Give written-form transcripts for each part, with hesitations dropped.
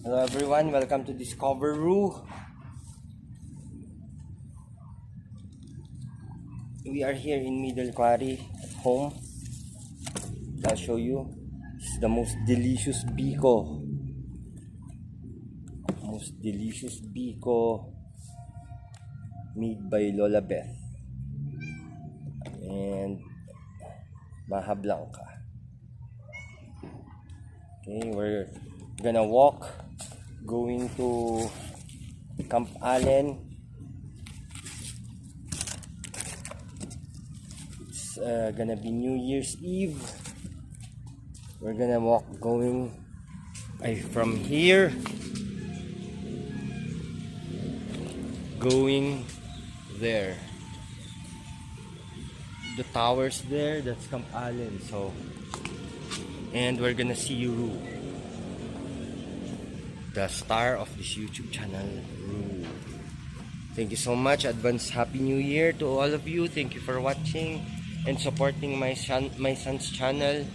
Hello everyone, welcome to Discover Roo. We are here in Middle Quarry at home. I'll show you. This is the most delicious biko. Most delicious biko made by Lola Beth and Maha Blanca. Okay, we're gonna walk going to Camp Allen. It's gonna be New Year's Eve. We're gonna walk going from here going there. The towers there, that's Camp Allen. So, and we're gonna see Roo, the star of this YouTube channel, Roo. Thank you so much. Advance Happy New Year to all of you. Thank you for watching and supporting my son's channel.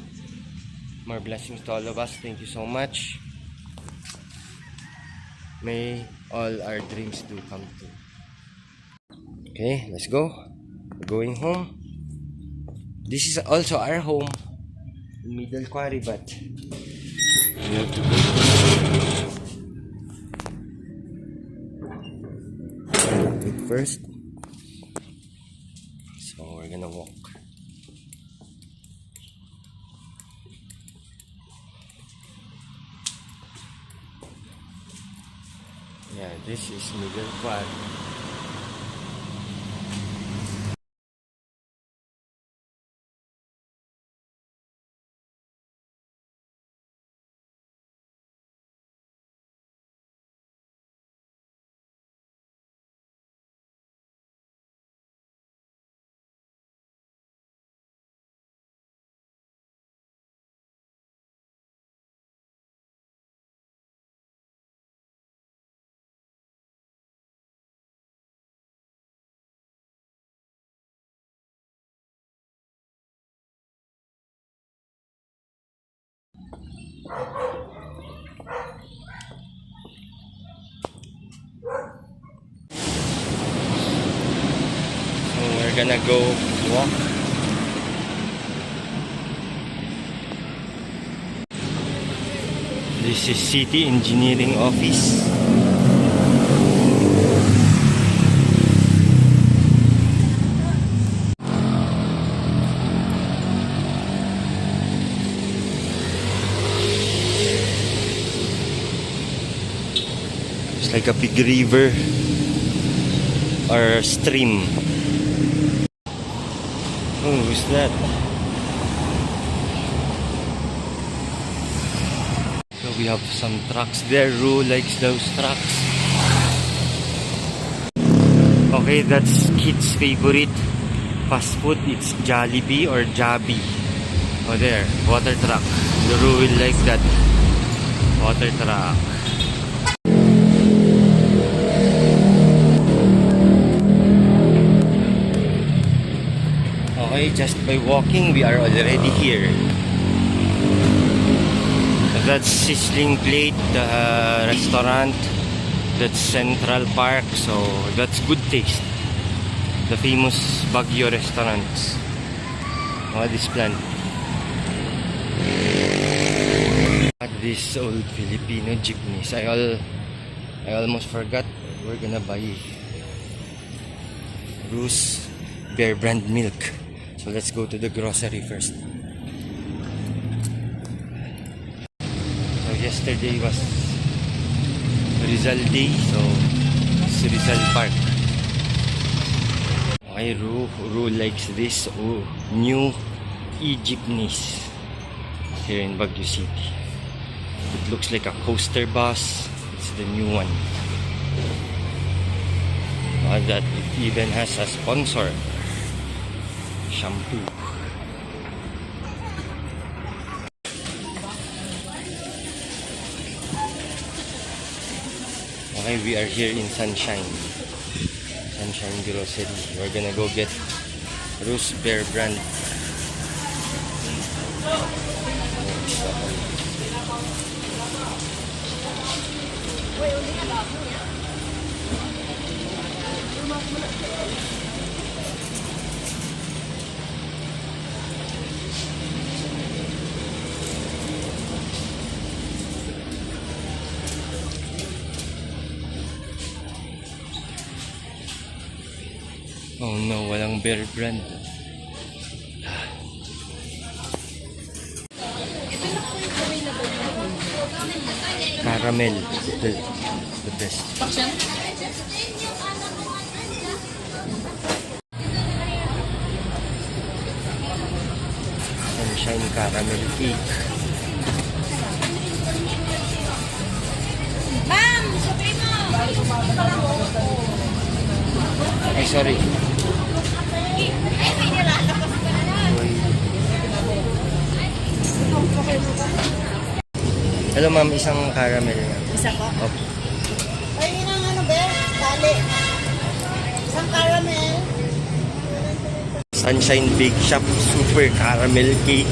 More blessings to all of us. Thank you so much. May all our dreams do come true. Okay, let's go. We're going home. This is also our home in Middle Quarry, but we have to go first. So we're gonna walk. Yeah, this is Middle Quarry. So we're gonna go walk. This is City Engineering Office. It's like a big river or stream. Oh, who's that? So we have some trucks there. Roo likes those trucks. Okay, that's kids' favorite fast food. It's Jollibee or Jollibee. Oh, there, water truck. The Roo will like that water truck. Okay, just by walking, we are already here. That's Sizzling Plate restaurant. That's Central Park. So that's Good Taste, the famous Baguio restaurants. What is planned? At this old Filipino jeepneys. I almost forgot. We're gonna buy Roo's Bear Brand milk. So let's go to the grocery first. So yesterday was Rizal Day, so it's Rizal Park. Okay, Roo likes this new e-jeepneys here in Baguio City. It looks like a coaster bus. It's the new one. That it even has a sponsor. Shampoo. Okay, we are here in Sunshine Grocery. We're gonna go get Roo's Bear Brand. Oh no, walang Bear Brand. Caramel, the best. Sunshine caramel cake. Ma'am, sabihin mo! Ay, sorry. Hello ma'am, isang caramel na. Isa po? Opo. Ay, yun ang ano, be? Dali. Isang caramel. Sunshine Bake Shop Super Caramel Cake.